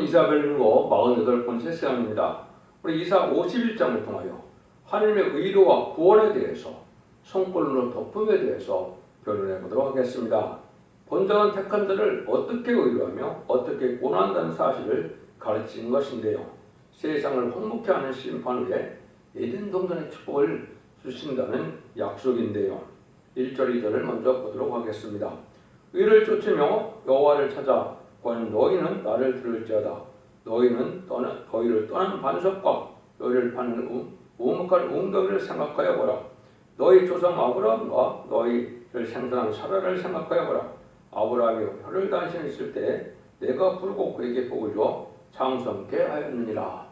이사벨리고 48번째 시간입니다. 우리 이사 51장을 통하여 하나님의 의로와 구원에 대해서 성불로 덮음에 대해서 변론해 보도록 하겠습니다. 본당은 택한 자를 어떻게 의로하며 어떻게 구원한다는 사실을 가르치는 것인데요. 세상을 황무케 하는 심판 후에 에덴 동산의 축복을 주신다는 약속인데요. 1절 2절을 먼저 보도록 하겠습니다. 의를 쫓으며 여호와를 찾아 구하는 너희는 나를 들을지어다. 너희를 떠난 반석과 너희를 파는 우묵한 웅덩이를 생각하여 보라. 너희 조상 아브라함과 너희를 생산한 사라를 생각하여 보라. 아브라함이 혀를 단신했을 때 내가 부르고 그에게 복을 주어 장성케 하였느니라.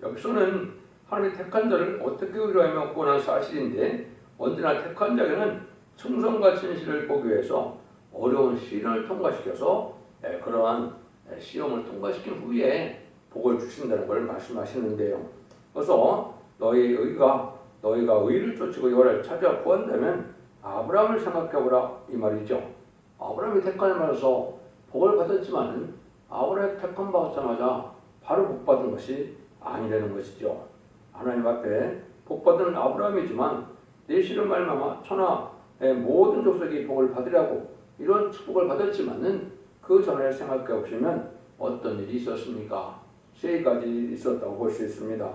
여기서는 하나님이 택한 자를 어떻게 의로하며 구원한 사실인데, 언제나 택한 자에게는 충성과 진실을 보기 위해서 어려운 시련을 통과시켜서 그러한 시험을 통과시킨 후에 복을 주신다는 걸 말씀하시는데요. 그래서 너희가 의를 쫓고 여호와를 찾아 구한다면 아브라함을 생각해보라 이 말이죠. 아브라함이 택함을 받아서 복을 받았지만 아브라함이 택함 받자마자 바로 복 받은 것이 아니라는 것이죠. 하나님 앞에 복 받은 아브라함이지만 내실을 말미암아 천하의 모든 족속이 복을 받으라고 이런 축복을 받았지만은 그 전에 생각해 보시면 어떤 일이 있었습니까? 세 가지 있었다고 볼 수 있습니다.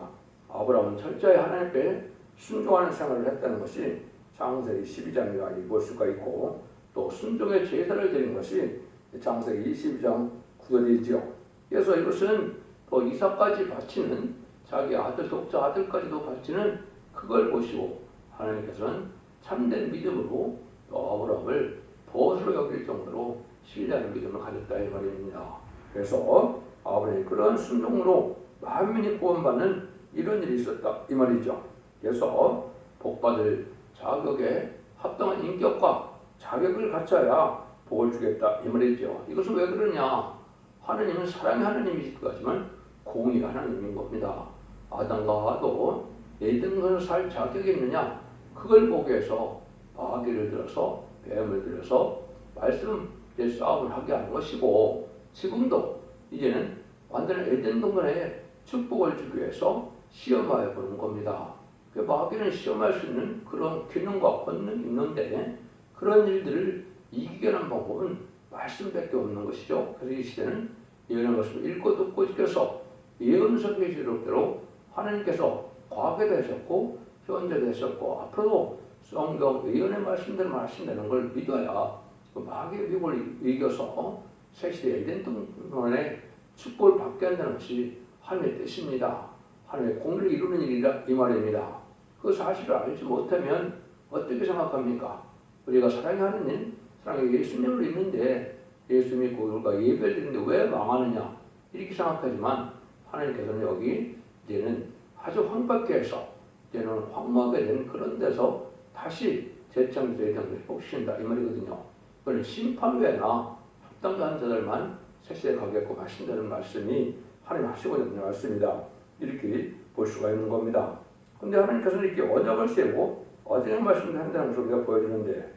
아브라함은 철저히 하나님께 순종하는 생활을 했다는 것이 창세기 12장이라 볼 수가 있고, 또 순종의 제사를 드린 것이 창세기 22장 9절이죠. 그래서 이것은 또 이삭까지 바치는 자기 아들 독자 아들까지도 바치는 그걸 보시고 하나님께서는 참된 믿음으로 또 아브라함을 보수로 여길 정도로 신뢰하는 믿음을 가졌다 이 말입니다. 그래서 아브라함이 그런 순종으로 만민이 구원받는 이런 일이 있었다 이 말이죠. 그래서 복받을 자격에 합당한 인격과 자격을 갖춰야 복을 주겠다 이 말이죠. 이것은 왜 그러냐? 하나님은 사랑의 하나님이시지만 공의의 하나님인 겁니다. 아담과 하와도 에덴에서 살 자격이 있느냐? 그걸 보기 위해서 마귀를 들어서 뱀을 들여서 말씀의 싸움을 하게 하는 것이고, 지금도 이제는 완전히 에덴 동산에 축복을 주기 위해서 시험하여 보는 겁니다. 마귀는 시험할 수 있는 그런 기능과 권능이 있는데 그런 일들을 이기게 하는 방법은 말씀밖에 없는 것이죠. 그래서 이 시대는 예언의 말씀을 읽고 듣고 지켜서 예언서 계시록대로 하나님께서 과거에도 하셨고 현재도 하셨고 앞으로도 성경 예언의 말씀대로 하신다는 걸 믿어야 그 마귀의 미혹을 이겨서 새시대 에덴 동산의 축복을 받게 한다는 것이 하나님의 뜻입니다. 하나님의 공의를 이루는 일이라 이 말입니다. 그 사실을 알지 못하면 어떻게 생각합니까? 우리가 사랑의 하나님, 사랑의 예수님을 믿는데 예수 믿고 우리가 예배를 드리는데 왜 망하느냐 이렇게 생각하지만, 하나님께서는 여기 이제는 아주 황폐케 해서 이제는 황무하게 된 그런 데서 다시 재창조의 경을 회복시킨다 이 말이거든요. 그는 심판 후에나 합당한 자들만 새시대에 가겠고 하신다는 말씀이 하나님 하시고 있는 말씀이다 이렇게 볼 수가 있는 겁니다. 그런데 하나님께서는 이렇게 언약을 세우고 어제의 말씀을 한다는 것을 우리가 보여주는데,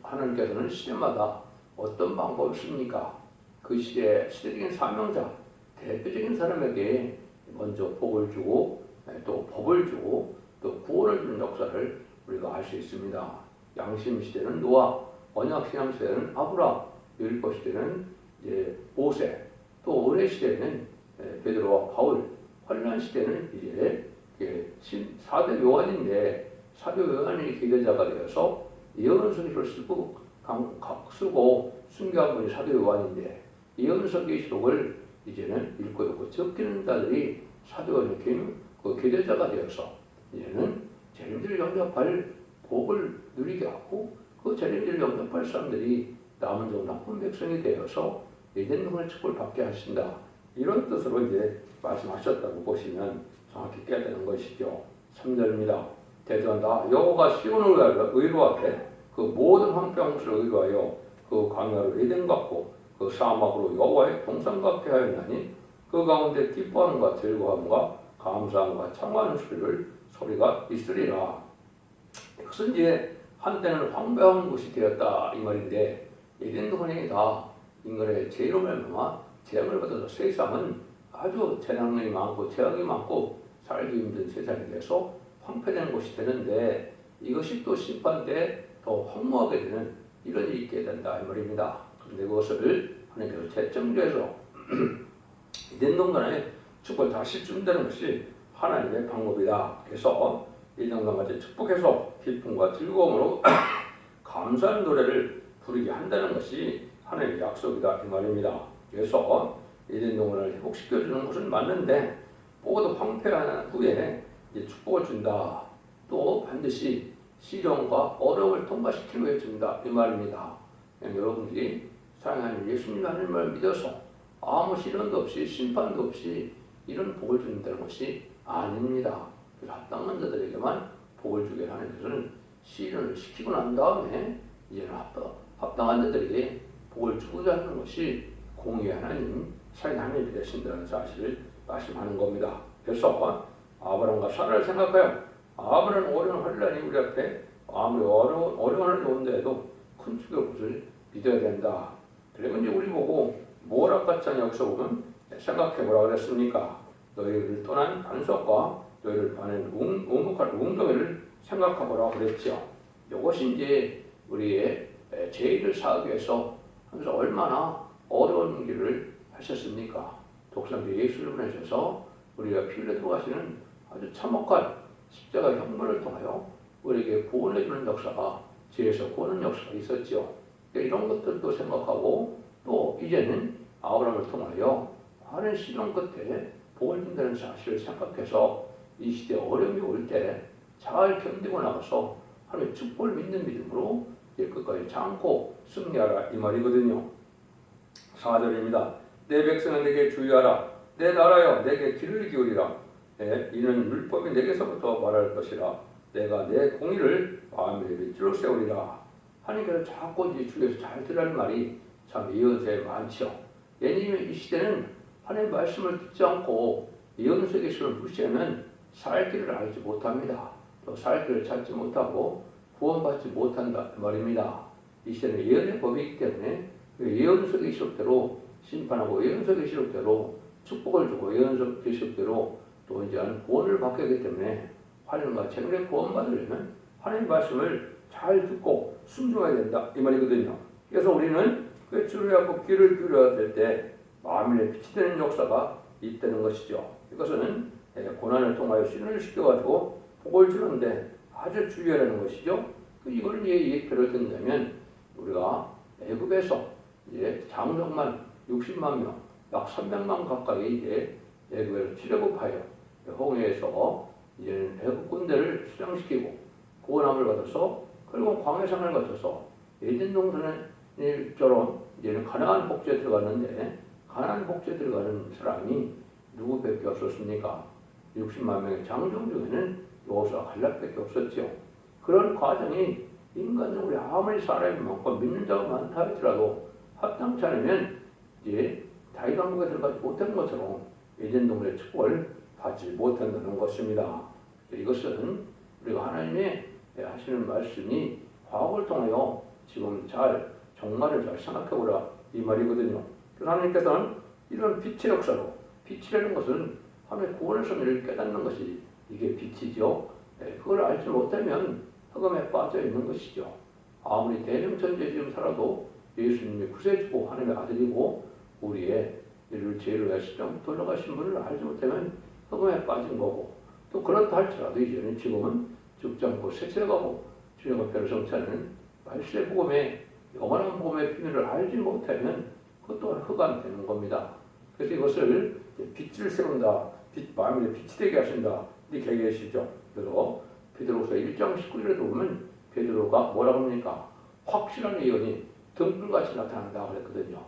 하나님께서는 시대마다 어떤 방법을 씁니까? 그 시대적인 사명자, 대표적인 사람에게 먼저 복을 주고 또 법을 주고 또 구원을 주는 역사를 우리가 알 수 있습니다. 양심 시대는 노아, 언약 신앙 시대는 아브라함, 율법 시대는 이제 모세, 또 은혜 시대는 베드로와 바울, 환란 시대는 이제 사도 요한인데 사도 요한이 기대자가 되어서 예언서기를 쓰고 순교한 분이 사도 요한인데, 예언서 계시록을 이제는 읽고 듣고 적기는 자들이 사도 요한의 그 기대자가 되어서 이제는 재림들을 영접할 복을 누리게 하고, 그 재림들을 영접할 사람들이 남은 종 나쁜 백성이 되어서 에덴 동산의 축복을 받게 하신다 이런 뜻으로 이제 말씀하셨다고 보시면 정확히 깨닫는 것이죠. 3절입니다. 대전다 여호와가 시온을 의로하되 그 모든 황폐한 곳을 의로하여 그 광야로 에덴 같고 그 사막으로 여호와의 동산 같게 하였나니 그 가운데 기뻐함과 즐거움과 감사함과 청하는 소리가 있으리라. 이것은 이제 한때는 황폐한 곳이 되었다 이 말인데, 에덴 동산이 다 인간의 죄로 말미암아 재앙을 받아서 세상은 아주 재난이 많고 재앙이 많고 살기 힘든 세상이 돼서 황폐된 곳이 되는데 이것이 또 심판 때 더 황무하게 되는 이런 일이 있게 된다 이 말입니다. 그런데 그것을 하나님께서 재정죄해서 이된 동안에 축복을 다시 준다는 것이 하나님의 방법이다. 그래서 이 동안까지 축복해서 기쁨과 즐거움으로 감사한 노래를 부르게 한다는 것이 하나님의 약속이다 이 말입니다. 그래서 이된 동안을 회복시켜주는 것은 맞는데 모두 황폐한 후에 이제 축복을 준다. 또 반드시 시련과 어려움을 통과시키는 게 준다 이 말입니다. 여러분들이 사랑하는 예수님 하나님을 믿어서 아무 시련도 없이 심판도 없이 이런 복을 준다는 것이 아닙니다. 그래서 합당한 자들에게만 복을 주게 하는 것은 시련을 시키고 난 다음에 이제는 합당한 자들에게 복을 주고자 하는 것이 공의 하나님, 살인 하나님이 되신다는 사실을 말씀하는 겁니다. 그래서 아브라함과 사라를 생각하여 아무런 어려운 환란이 우리 앞에 아무리 어려운 환란이 온데도 큰 축복의 것을 믿어야 된다. 그러면 이제 우리 보고 뭐라 같지 않냐 여기서 보면 생각해보라 그랬습니까? 너희를 떠난 반석과 너희를 파는 우묵한 웅덩이를 생각해보라 그랬죠. 이것이 이제 우리의 죄를 사하기 위해서 하면서 얼마나 어려운 길을 하셨습니까? 독생자 예수를 보내셔서 우리가 피 흘려 들어가시는 아주 참혹한 십자가 형벌을 통하여 우리에게 구원해주는 역사가 죄에서 구원하는 역사가 있었죠. 이런 것들도 생각하고 또 이제는 아브라함을 통하여 많은 시련 끝에 복을 준다는 사실을 생각해서 이 시대에 어려움이 올 때 잘 견디고 나가서 하나님의 축복을 믿는 믿음으로 끝까지 참고 승리하라 이 말이거든요. 4절입니다. 내 백성은 내게 주의하라. 내 나라여 내게 귀를 기울이라. 이는 율법이 내게서부터 말할 것이라. 내가 내 공의를 마음의 빛으로 세우리라. 하나님께서 자꾸 이제 주에서 잘 들으라는 말이 참 예언서에 많죠. 예수님의 이 시대는 하나님의 말씀을 듣지 않고 예언서의 계시를 무시하면 살 길을 알지 못합니다. 또 살 길을 찾지 못하고 구원받지 못한다 말입니다. 이 시대는 예언의 법이 있기 때문에 예언서 계시록대로 심판하고 예언서 계시록대로 축복을 주고 예언서 계시록대로 또 이제 구원을 받게 하기 때문에 하나님과 정례 구원받으려면 하나님의 말씀을 잘 듣고 순종해야 된다 이 말이거든요. 그래서 우리는 그 주를 하고 귀를 기울여야 될 때 마음에 빛이 되는 역사가 있다는 것이죠. 이것은 고난을 통하여 신을 시켜가지고 복을 주는데 아주 주의하라는 것이죠. 이걸 예표를 든다면 우리가 애굽에서 이제 장정만 60만 명, 약 300만 가까이 이제 애굽에서 출애굽하여 홍해에서 이제 애굽 군대를 수장시키고 구원함을 받아서 그리고 광해상을 거쳐서 에덴 동산처럼 이제는 가나안 복지에 들어갔는데 가나안 복지에 들어가는 사람이 누구밖에 없었습니까? 60만 명의 장정 중에는 여호수아 갈렙밖에 없었죠. 그런 과정이 인간적으로 아무리 사람이 많고 믿는 자가 많다 할지라도 합당치 않으면 이제 다윗 왕국에 들어가지 못한 것처럼 에덴 동산의 축복을 받지 못한다는 것입니다. 이것은 우리가 하나님의 하시는 말씀이 과학을 통하여 지금 잘 정말을 잘 생각해보라 이 말이거든요. 그래서 하나님께서는 이런 빛의 역사로 빛이라는 것은 하나님의 구원의 섭리를 깨닫는 것이 이게 빛이죠. 그걸 알지 못하면 흑암에 빠져 있는 것이죠. 아무리 대명천지에 지금 살아도 예수님이 구세주고 하나님의 아들이고 우리의 이를 죄를 위하여 십자가에 돌아가신 분을 알지 못하면 흑암에 빠진 거고 또 그렇다 할지라도 이제는 지금은 죽지 않고 세세가고 주님 앞에서 성취하는 말씀의 복음의 영원한 복음의 비밀을 알지 못하면 그것 또한 흑암이 되는 겁니다. 그래서 이것을 빛을 세운다. 마음에 빛이 되게 하신다. 이렇게 얘기하시죠. 그래서 베드로서 1장 19절에 보면 베드로가 뭐라고 합니까? 확실한 예언이 등불같이 나타난다 그랬거든요.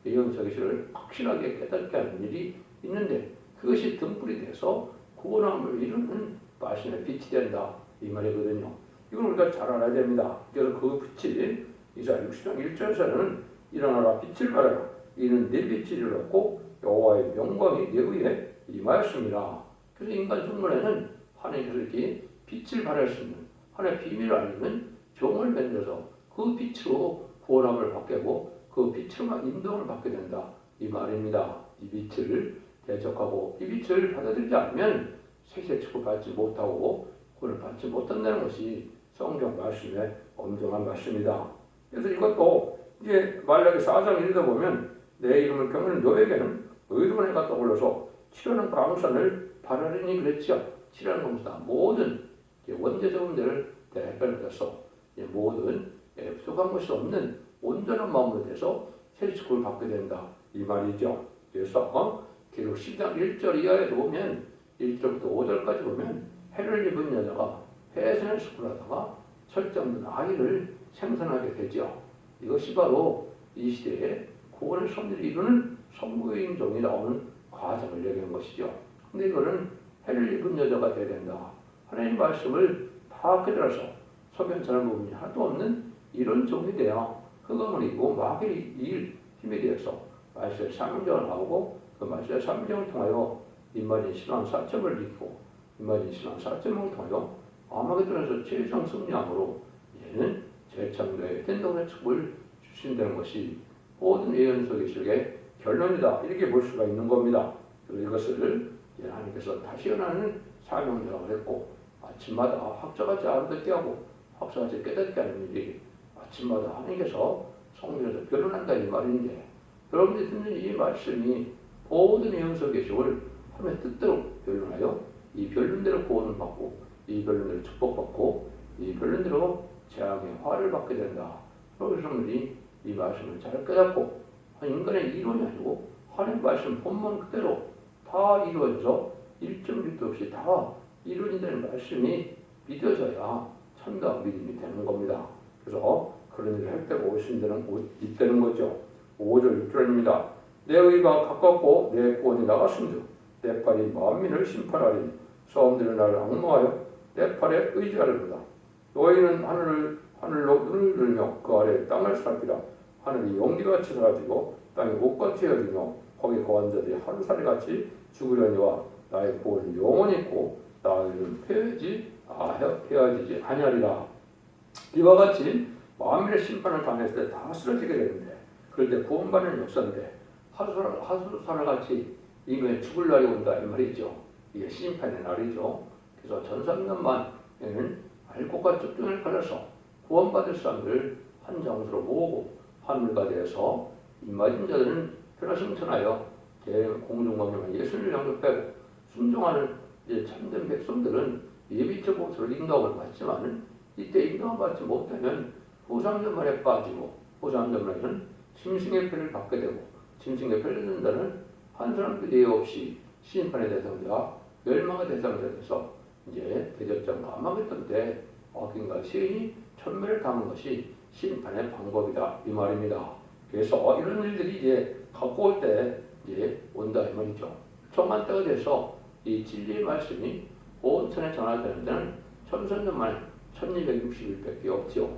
예언서 계시를 확실하게 깨닫게 하는 일이 있는데 그것이 등불이 돼서 구원함을 이루는 말씀의 빛이 된다 이 말이거든요. 이걸 우리가 잘 알아야 됩니다. 그래서 그 빛이 이사야 60장 1절에서는 일어나라 빛을 발하라 이는 내 빛이 일어났고 여호와의 영광이 내 위에 임하였습니다. 그래서 인간 중문에는 하나님께서 이렇게 빛을 발할 수 있는 하나님의 비밀을 알리는 종을 만들어서 그 빛으로 구원함을 받게 하고 그 빛으로만 인도를 받게 된다 이 말입니다. 이 빛을 대적하고 이 빛을 받아들이지 않으면 세세 축복 받지 못하고 구원을 받지 못한다는 것이 성경 말씀의 엄정한 말씀이다. 그래서 이것도 이제 말라기 4장 1에 보면 내 이름을 경외하는 너에게는 의로운 해가 떠올라서 치료하는 광선을 바라리니 그랬지요. 치료하는 광선 모든 원죄적 문제를 대변해서 모든 부족한 것이 없는 온전한 마음으로 돼서 새 축복을 받게 된다 이 말이죠. 그래서 계속 10장 1절 이하에 보면 1절부터 5절까지 보면 해를 입은 여자가 해산을 수술하다가 철장된 아이를 생산하게 되죠. 이것이 바로 이 시대에 구원의 섭리를 이루는 성부의 종이 나오는 과정을 얘기하는 것이죠. 근데 이거는 해를 입은 여자가 돼야 된다. 하나님 말씀을 다 깨달아서 소변처럼 부분이 하나도 없는 이런 종이 돼야 흑암이고 마귀의 일 힘에 대해서 말씀의 사명정을 하고 그 말씀의 사명정을 통하여 인마진 신앙 4점을 이기고 인마진 신앙 4점을 통하여 아마겟돈에서 최종 승리함으로 얘는 재창조의 된동의 축복을 주신다는 것이 모든 예언 속의 실의 결론이다. 이렇게 볼 수가 있는 겁니다. 그리고 이것을 하나님께서 다시 일어나는 사명자라고 했고 아침마다 학자같이 알아듣게 하고 학자같이 깨닫게 하는 일이 아침마다 하나님께서 성경에서 결론한다 이 말인데 여러분들이 듣는 이 말씀이 모든 예언 속의 실을 하나님의 뜻대로 변론하여 이 변론대로 구원을 받고 이 변론대로 축복받고 이 변론대로 재앙의 화를 받게 된다. 그러기 여러분들이 이 말씀을 잘 깨닫고 인간의 이론이 아니고 하나님 말씀 본문 그대로 다 이루어져서 1.1도 없이 다 이루어진다는 말씀이 믿어져야 참다운 믿음이 되는 겁니다. 그래서 그런 일을 할 때가 있다는 거죠. 5절 6절입니다. 내 의가 가깝고 내 구원이 나갔음즉 내 팔이 만민을 심판하리니 소음들은 나를 악망하여 내 팔에 의지하리로다. 너희는 하늘로 눈을 들며 그 아래 땅을 살피라. 하늘이 용기같이 사라지고 땅이 옷같이 헤어지며 거기 거한 자들이 하루살이같이 죽으려니와 나의 구원은 영원히 있고 나의 헤어지지 아니하리라. 이와 같이 만민의 심판을 당했을 때 다 쓰러지게 되는데 그럴 때 구원받는 역사인데 하루살같이 인간이 죽을 날이 온다 이 말이죠. 이게 심판의 날이죠. 그래서 전삼년만에는 알곡과 쭉중을 갈라서 구원받을 사람들 한 장소로 모으고 하늘가 되어서 임맞은 자들은 변화승천하여 공중광명한 예수를 영접하고 순종하는 참된 백성들은 예비적 복수를 인도함을 받지만 이때 인도함 받지 못하면 후상전말에 빠지고 후상전말에는 짐승의 패를 받게 되고 짐승의 패를 듣는다는 한 사람도 예외 없이 심판의 대상자, 멸망의 대상자 돼서 이제 대적장 아마겟돈 때 어긴가 시인이 천멸을 당한 것이 심판의 방법이다 이 말입니다. 그래서 이런 일들이 이제 갖고 올 때 이제 온다 이 말이죠. 정한 때가 돼서 이 진리의 말씀이 온천에 전하되는 데는 천선년 만에 1260일밖에 없지요.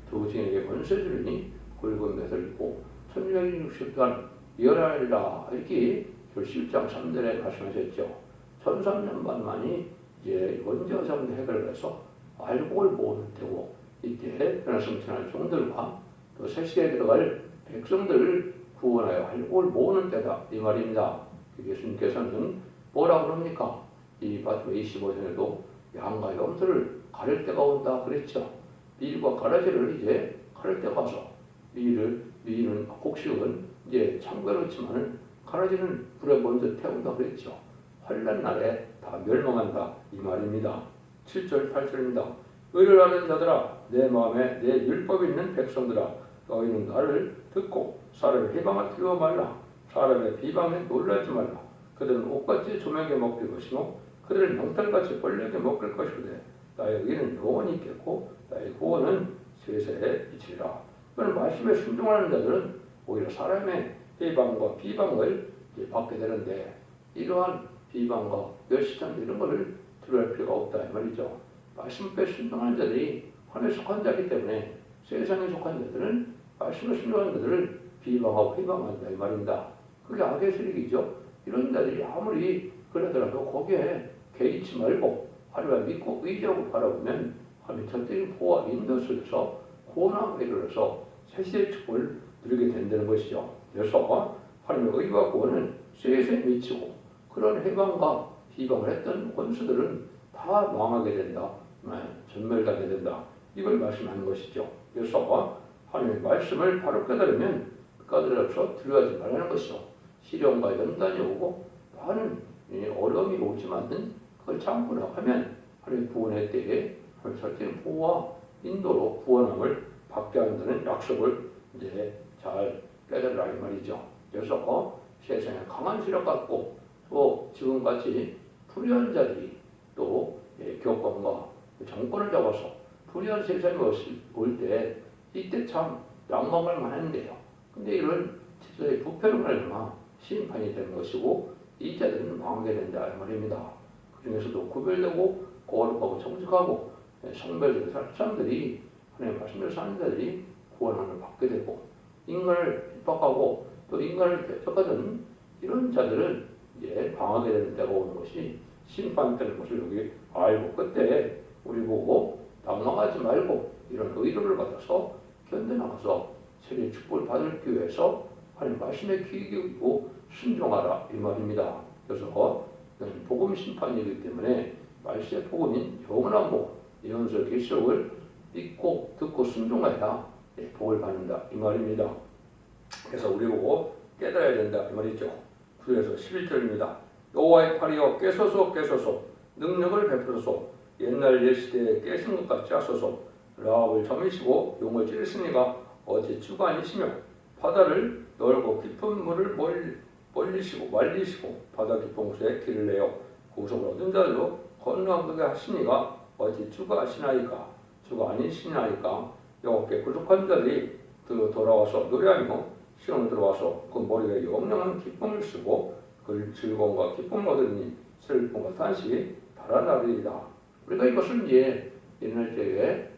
두 증인에게 권세 주리니 굵은 맷을 입고 1260일 동안 열하리라 이렇게 11장 3절에 말씀하셨죠. 1300년 만이 이제 원죄상도 해결을 해서 알곡을 모을 때고 이때 변화승천할 종들과 또 새시대에 들어갈 백성들을 구원하여 알곡을 모으는 때다 이 말입니다. 예수님께서는 뭐라고 그럽니까? 이 마태복음 25장에도 양과 염소를 가릴 때가 온다 그랬죠. 밀과 가라지를 이제 가릴 때가 와서 밀은 곡식은 이제 창고해놓지만은 가라지는 불에 먼저 태운다 그랬죠. 환난 날에 다 멸망한다 이 말입니다. 7절 8절입니다. 의를 하는 자들아 내 마음에 내 율법이 있는 백성들아 너희는 나를 듣고 사람의 해방을 두려워 말라. 사람의 비방에 놀라지 말라. 그들은 옷같이 조명에 먹을 것이며 그들은 명탈같이 벌레에게 먹을 것이오되 나의 의는 영원히 있겠고 나의 구원은 세세에 이치리라. 그런 말씀에 순종하는 자들은 오히려 사람의 해방과 비방을 받게 되는데 이러한 비방과 멸시장 이런 것을 두려워할 필요가 없다 이 말이죠. 말씀에 순종하는 자들이 하늘에 속한 자이기 때문에 세상에 속한 자들은 말씀에 순종하는 자들을 비방하고 해방한다 이 말입니다. 그게 악의 세력이죠. 이런 자들이 아무리 그러더라도 거기에 개의치 말고 하나님을 믿고 의지하고 바라보면 하나님의 절대적인 보호와 인도 속에서 고난을 이루어서 새시의 축복을 누리게 된다는 것이죠. 그래서 하나님의 의와 구원은 쇠쇠 미치고 그런 해방과 희망을 했던 원수들은 다 망하게 된다. 전멸하게 된다. 이걸 말씀하는 것이죠. 그래서 하나님의 말씀을 바로 깨달으면 까다로워서 두려워하지 말라는 것이죠. 시련과 연단이 오고 많은 어려움이 오지만은 그걸 참고 나가면 하나님의 구원의 때에 하나님의 절대적인 보호와 인도로 구원함을 받게 한다는 약속을 이제 잘 깨달으라 이 말이죠. 그래서 세상에 강한 세력 갖고 또 지금같이 불의한 자들이 또 교권과 정권을 잡아서 불의한 세상이 올 때 이때 참 낭망할 만한데요. 근데 이런 제도의 부패로 말미암아 심판이 되는 것이고 이 자들은 망하게 된다 이 말입니다. 그 중에서도 구별되고 거룩하고 정직하고 성별적인 사람들이 하나님의 말씀대로 사는 자들이 구원을 받게 되고 인간을 핍박하고 또 인간을 대적하던 이런 자들은 이제 방하게 되는 때가 오는 것이 심판되는 것을 여기 알고 그때 우리 보고 낭망하지 말고 이런 의로를 받아서 견뎌나가서 세례의 축복을 받기 위해서 하나님 말씀에 귀 기울이고 순종하라 이 말입니다. 그래서 복음 심판이기 때문에 말씀의 복음인 영원한 복, 예언서 계시록을 믿고 듣고 순종해야 복을 받는다 이 말입니다. 그래서 우리 보고 깨달아야 된다 이 말이죠. 9절에서 11절입니다. 여호와의 팔이여 깨소서 깨소서 능력을 베푸소서 옛날 옛시대에 깨신 것 같이 하소서 라합을 점이시고 용을 찌르시니가 어찌 주가 아니시며 바다를 넓고 깊은 물을 멀리시고 말리시고 바다 깊은 곳에 길을 내어 구속을 얻은 자들로 건너가게 하시니가 어찌 주가 아시나이까 주가 아니시나이까 여호와께 구속한 자들이 돌아와서 노래하며 시온에 들어와서 그 머리에 영영한 기쁨을 쓰고 그 즐거움과 기쁨을 얻으니 슬픔과 탄식이 달아나리이다. 우리가 이것을 이제 옛날 때에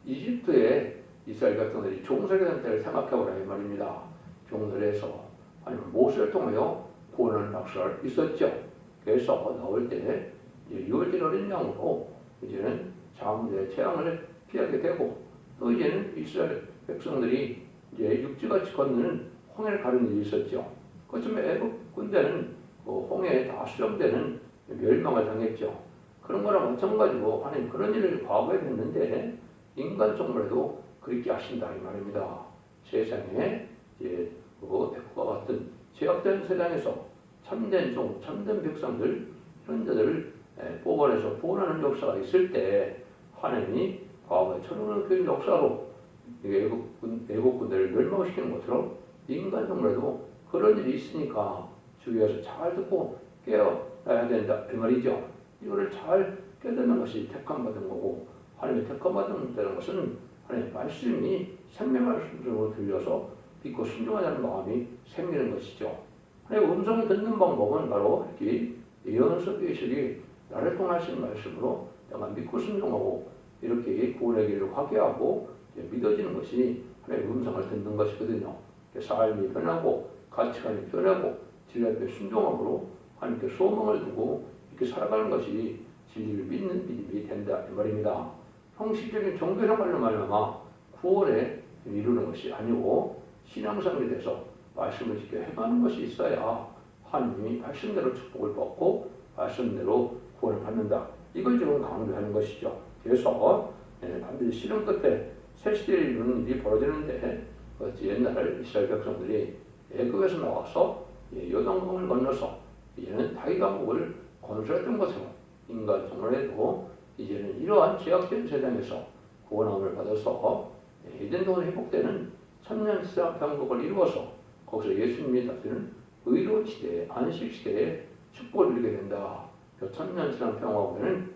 이집트에 이스라엘 백성들이 종살이 된 때를 생각해보라 이 말입니다. 종살이에서 아니면 모세를 통하여 구원하는 역사가 있었죠. 그래서 나올 때 유월절 어린 양으로 이제는 장대 재앙을 피하게 되고 또 이제는 이스라엘 백성들이 이제 육지같이 건너는 홍해를 가는 일이 있었죠. 그쯤에 애국 군대는 홍해에 다 수렴되는 멸망을 당했죠. 그런 거랑 마찬가지로 하나님 그런 일을 과거에 했는데 인간 정말에도 그렇게 하신다 이 말입니다. 세상에 이제 백과 같은 제약된 세상에서 참된 종, 참된 백성들 이런 자들을 뽑아내서 구원하는 역사가 있을 때 하나님이 과거에 천년을 그 역사로 애국군대를 멸망시키는 것처럼 인간 정말에도 그런 일이 있으니까 주위에서 잘 듣고 깨어나야 된다 이 말이죠. 이거를 잘 깨닫는 것이 택함받은 거고 하나님의 택함받는 것은 하나님의 말씀이 생명말씀으로 들려서 믿고 순종하자는 마음이 생기는 것이죠. 하나님의 음성을 듣는 방법은 바로 이렇게 예언서 계시록이 나를 통하신 말씀으로 내가 믿고 순종하고 이렇게 구원의 길을 확인하고 믿어지는 것이 하나님의 음성을 듣는 것이거든요. 삶이 변하고 가치관이 변하고 진리 앞에 순종함으로 하나님께 소망을 두고 이렇게 살아가는 것이 진리를 믿는 믿음이 된다 이 말입니다. 형식적인 종교생활로 말미암아 구원에 이루는 것이 아니고 신앙생활에 대해서 말씀을 지켜 행하는 것이 있어야 하나님이 말씀대로 축복을 받고 말씀대로 구원을 받는다. 이걸 지금 강조하는 것이죠. 그래서 반드시 시련 끝에 새 시대에 이루는 일이 벌어지는데 옛날 이스라엘 백성들이 애굽에서 나와서 요단강을 건너서 이제는 다윗 왕국을 건설했던 것처럼 인간 정말에도 이제는 이러한 제약된 세상에서 구원함을 받아서 에덴동으로 회복되는 천년시대 병국을 이루어서 거기서 예수님이 다스리는 의로운 시대에 안식 시대에 축복을 누리게 된다. 그 천년시대 평화국에는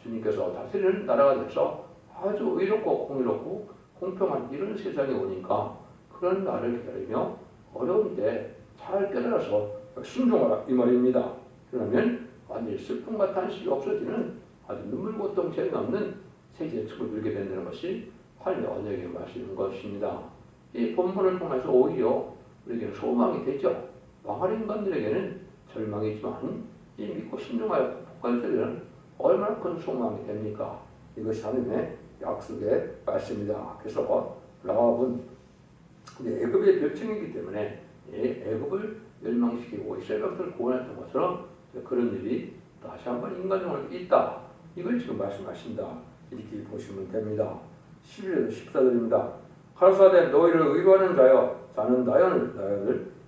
주님께서 다스리는 나라가 돼서 아주 의롭고 공의롭고 공평한 이런 세상이 오니까 그런 날을 기다리며 어려운 때 잘 깨달아서 순종하라 이 말입니다. 그러면 완전히 슬픔과 탄식이 없어지는 아주 눈물 고통 죄 없는 세계의 축복을 누리게 된다는 것이 하나님의 언약의 말씀인 것입니다. 이 본문을 통해서 오히려 우리에게는 소망이 되죠. 망할 인간들에게는 절망이지만 이 믿고 순종하여 복할 자들은 얼마나 큰 소망이 됩니까? 이것이 하나님의 약속의 말씀입니다. 그래서 라합은 애굽의 별칭이기 때문에 애굽을 멸망시키고 이스라엘 백성을 구원했던 것처럼 그런 일이 다시 한번 인간적으로 있다. 이걸 지금 말씀하신다. 이렇게 보시면 됩니다. 11절에서 14절입니다. 가라사대 너희를 의로하는 자여 자는 나여를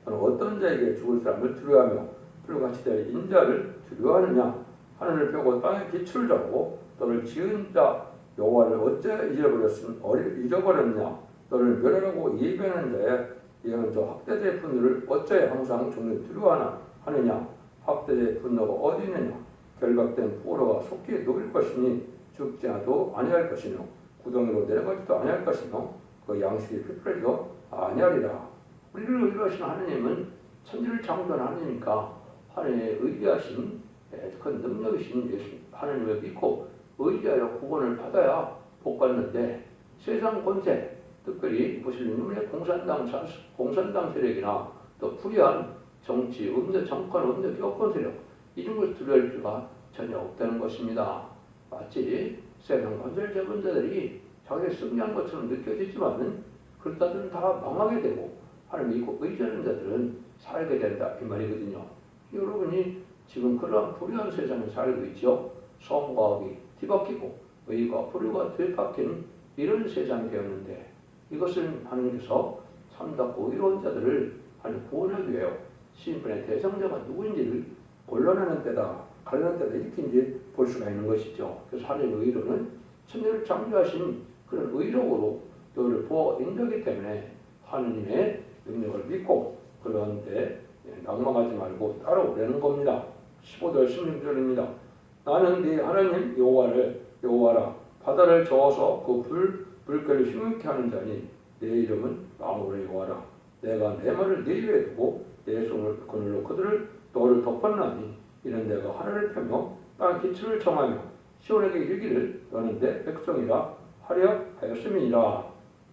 너는 어떤 자에게 죽을 사람을 두려워하며 불같이 될 인자를 두려워하느냐. 하늘을 펴고 땅에 기초를 잡고 너를 지은 자 여호와를 어째 잊어버렸냐. 너를 멸하라고 예비하는 자의 이는 저 학대자의 분노를 어째 항상 종일 두려워하느냐. 학대자의 분노가 어디 있느냐. 결박된 포로가 속히 녹일 것이니 죽지 않아도 아니할 것이며 구덩이로 내려가지도 아니할 것이며 그 양식이 피풀리도 아니하리라. 우리를 의뢰하신 하느님은 천지를 창조한 하느님이니까 하느님의 의지하신 그 능력이신 예수 하느님을 믿고 의지하여 구원을 받아야 복받는데 세상 권세 특별히 무슬림의 공산당 세력이나 또 불의한 정치, 정권, 교권 세력 이런 걸 두려울 필요가 전혀 없다는 것입니다. 마치 세상 건설 재건자들이 자기가 승리한 것처럼 느껴지지만은 그렇다들은 다 망하게 되고 하나님 믿고 의지하는 자들은 살게 된다 이 말이거든요. 여러분이 지금 그러한 불의한 세상에 살고 있죠. 성과학이 뒤바뀌고 의가 불의가 뒤바뀐 이런 세상이 되었는데 이것은 하나님께서 참답고 의로운 자들을 하나님 구원하기 위하여 시인편의 대상자가 누구인지를 골라내는 때다, 가려는 때다 이렇게 이제 볼 수가 있는 것이죠. 그래서 하나님의 의로는 천지를 창조하신 그런 의로우로 너를 보호 인도하기 때문에 하나님의 능력을 믿고 그런데 낭망하지 말고 따라오려는 겁니다. 15절 16절입니다. 나는 네 하나님 여호와라 바다를 저어서 그 물결을 힘있게 하는 자니 내 이름은 망울의 여호와라. 내가 내 말을 네 입에 두고 내 손을 그늘로 그들을 너를 덮었나니 이는 내가 하늘을 펴며 땅 기초를 정하며 시온에게 이르기를 너는 내 백성이라 하려 하였음이니라.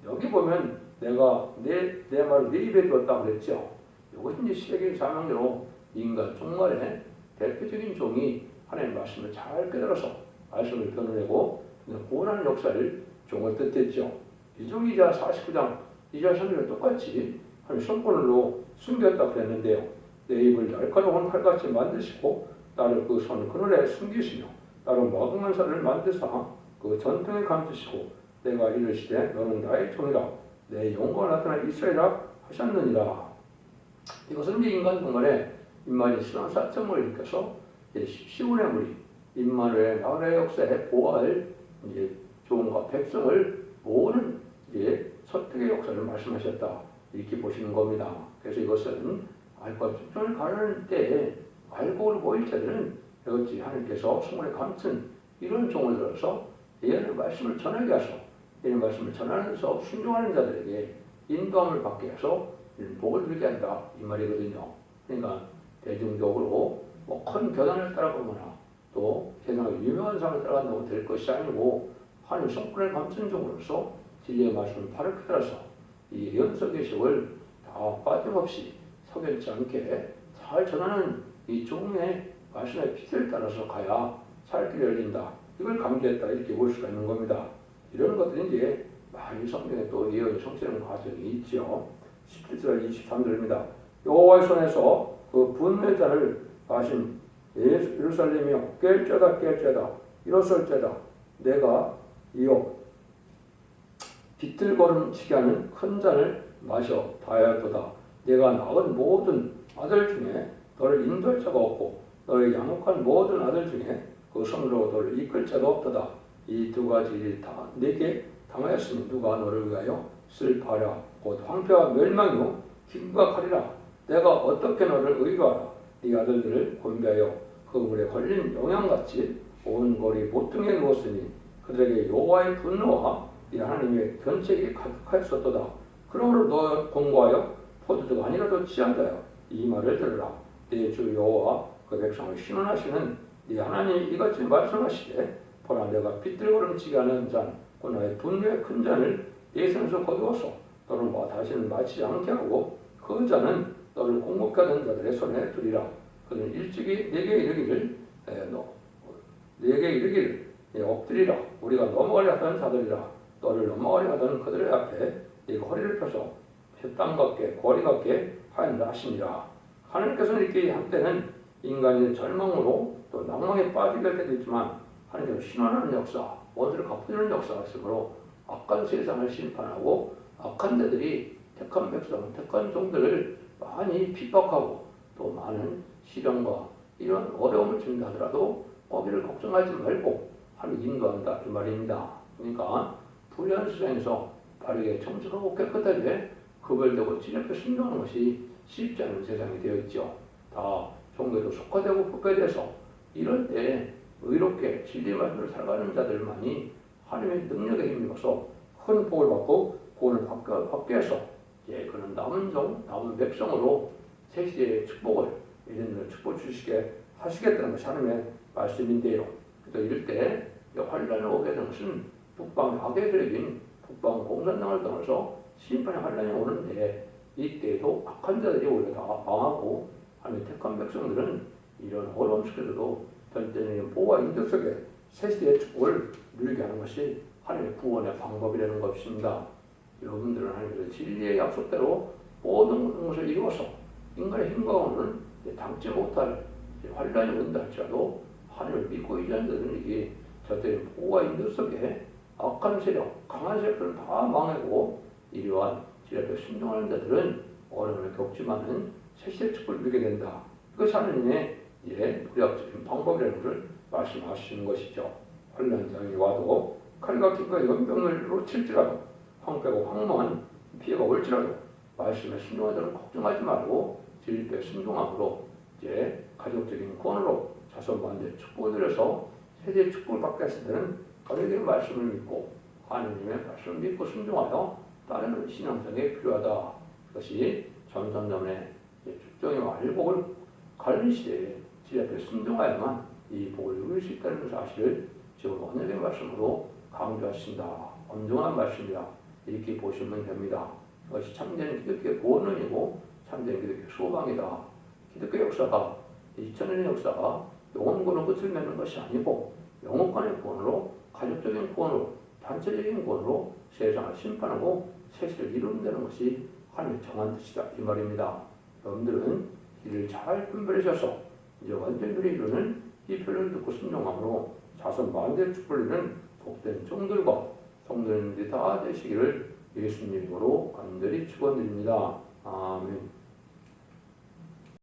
여기 보면 내가 내 말을 네 입에 두었다 그랬죠. 이것이 이제 시대적인 사명대로 인간 종말의 대표적인 종이 하나님의 말씀을 잘 깨달아서 말씀을 변호내고 구원하는 역사를 종을 뜻했죠. 이 종이 이자 49장 2절 3절에 똑같이 하나님 손권으로 숨겼다 그랬는데요. 내 입을 날카로운 칼같이 만드시고 나를 그 손 그늘에 숨기시며 나를 마동한 살을 만드사 그 전통에 감추시고 내가 이르시되 너는 나의 종이라 내 영광을 나타나 이스라엘이라 하셨느니라. 이것은 이제 인간 동안에 임마누엘 신앙 사점을 일으켜서 시온의 무리 임마누엘 나라의 역사에 보호할 이제 종과 백성을 모으는 이제 선택의 역사를 말씀하셨다 이렇게 보시는 겁니다. 그래서 이것은 알과 축전을 가르는 때에 알고를 보일 자들은 여기 하나님께서 성문에 감춘 이런 종을 들어서 예언의 말씀을 전하게 하소 이런 말씀을 전하면서 순종하는 자들에게 인도함을 받게 해서 복을 누리게 한다 이 말이거든요. 그러니까 대중적으로 뭐 큰 교단을 따라가거나 또 세상에 유명한 사람을 따라간다고 될 것이 아니고 하나님 성품을 감춘 종으로서 진리의 말씀을 바르게 따라서 이 연속의식을 다 빠짐없이 석연치 않게 잘 전하는 이 종의 말씀의 빛을 따라서 가야 살 길이 열린다. 이걸 강조했다 이렇게 볼 수가 있는 겁니다. 이런 것들이 이제 많이 성경에 또 예언이 성취하는 과정이 있죠. 17절 23절입니다. 여호와의 손에서 그 분노의 잔을 마신 예루살렘이여 깰죄다 일어설죄다 내가 이어 비틀거름치게 하는 큰 잔을 마셔 다하였도다. 내가 낳은 모든 아들 중에 너를 인도할 자가 없고 너의 양육한 모든 아들 중에 그 성으로 너를 이끌 자가 없도다. 이 두 가지 일이 다 내게 당하였으니 누가 너를 위하여 슬퍼하랴. 곧 황폐와 멸망이요 기근과 칼이라. 내가 어떻게 너를 의로하라. 네 아들들을 곤비하여 그 물에 걸린 영양같이 온 거리 모퉁이에 누웠으니 그들에게 여호와의 분노와 네 하나님의 견책이 가득하였었도다. 그러므로 너 공고하여 포도주가 아니라도 취한다여 이 말을 들으라. 네 주 여호와 그 백성을 신원하시는 네 하나님이 이같이 말씀하시되 보라 내가 비틀거름치게 하는 잔 곧 나의 분노의 큰 잔을 네 손에서 거두어서 너를 다시는 마치지 않게 하고 그 잔은 너를 공급케 하던 자들의 손에 두리라. 그는 일찍이 내게 이르기를 엎드리라. 우리가 넘어가려 하던 자들이라. 너를 넘어가려 하던 그들의 앞에 네가 허리를 펴서 땅 같게 거리 같게 하였다 하시니라. 하나님께서는 이렇게 한때는 인간이 절망으로 또 낭망에 빠지게 할 때도 있지만 하나님께서 신원하는 역사, 원수를 갚으려는 역사가 있으므로 악한 세상을 심판하고 악한 자들이 택한 백성, 택한 종들을 많이 핍박하고 또 많은 시련과 이런 어려움을 준다 하더라도 거기를 걱정하지 말고 하나님 인도한다 이 말입니다. 그러니까 불의한 세상에서 바르게 정직하고 깨끗하게 구별되고 진흙에 순종하는 것이 쉽지 않은 세상이 되어 있죠. 다 종교도 속화되고 부패돼서 이럴 때 의롭게 진리 말씀을 살아가는 자들만이 하나님의 능력에 힘입어서 큰 복을 받고 구원을 받게 해서 그는 남은 종, 남은 백성으로 새 시대의 축복을 이런 축복 주시게 하시겠다는 것이 하나님의 말씀인데요. 그래서 이럴 때 환란이 오게 되는 것은 북방 악의 세력인 북방 공산당을 떠나서 심판의 환란이 오는데 이때에도 악한 자들이 오히려 다 망하고 하나님의 택한 백성들은 이런 어려움 속에서도 전제적인 보호와 인도 속에 새 시대의 축복을 누리게 하는 것이 하나님의 구원의 방법이라는 것입니다. 여러분들은 하나님께서 진리의 약속대로 모든 것을 이루어서 인간의 힘과는 담지 못할 환란이 온다 할지라도 하나님을 믿고 의지하는 자들은 이게 저들의 보호와 인도 속에 악한 세력, 강한 세력들은 다 망하고 이러한 질 앞에 순종하는 자들은 어려움을 겪지만은 새시의 축복을 누리게 된다. 그것이 하나님의 무력적인 방법이라는 것을 말씀하시는 것이죠. 환란장이 와도 칼과 기가 연병으로 칠지라도 황폐고 황망한 피해가 올지라도 말씀에 순종하자는 걱정하지 말고 진리에 순종함으로 가족적인 구원으로 자손반대 축복을 드려서 세대의 축복을 받게 하실 때는 가족의 말씀을 믿고 하나님의 말씀을 믿고 순종하여 따르는 신앙생활이 필요하다. 그것이 전선전의 축정의 일복을 가는 시대에 지 앞에 순종하여만 이 복을 누릴 수 있다는 사실을 지금 언약의 말씀으로 강조하신다. 엄중한 말씀이다. 이렇게 보시면 됩니다. 그것이 참된 기독교의 본원이고 참된 기독교의 소망이다. 기독교 역사가 2000년의 역사가 영혼권으로 끝을 맺는 것이 아니고 영혼권의 구원으로 가족적인 구원으로 단체적인 구원으로 세상을 심판하고 세시를 이룬다는 것이 하나님의 정한 뜻이다 이 말입니다. 여러분들은 이를 잘 분별하셔서 이제 완전히 이루는 이 표현을 듣고 순종함으로 자손 만대의 축복을 이루는 복된 종들과 성도님들이 다 되시기를 예수님 이름으로 간절히 축원드립니다. 아멘.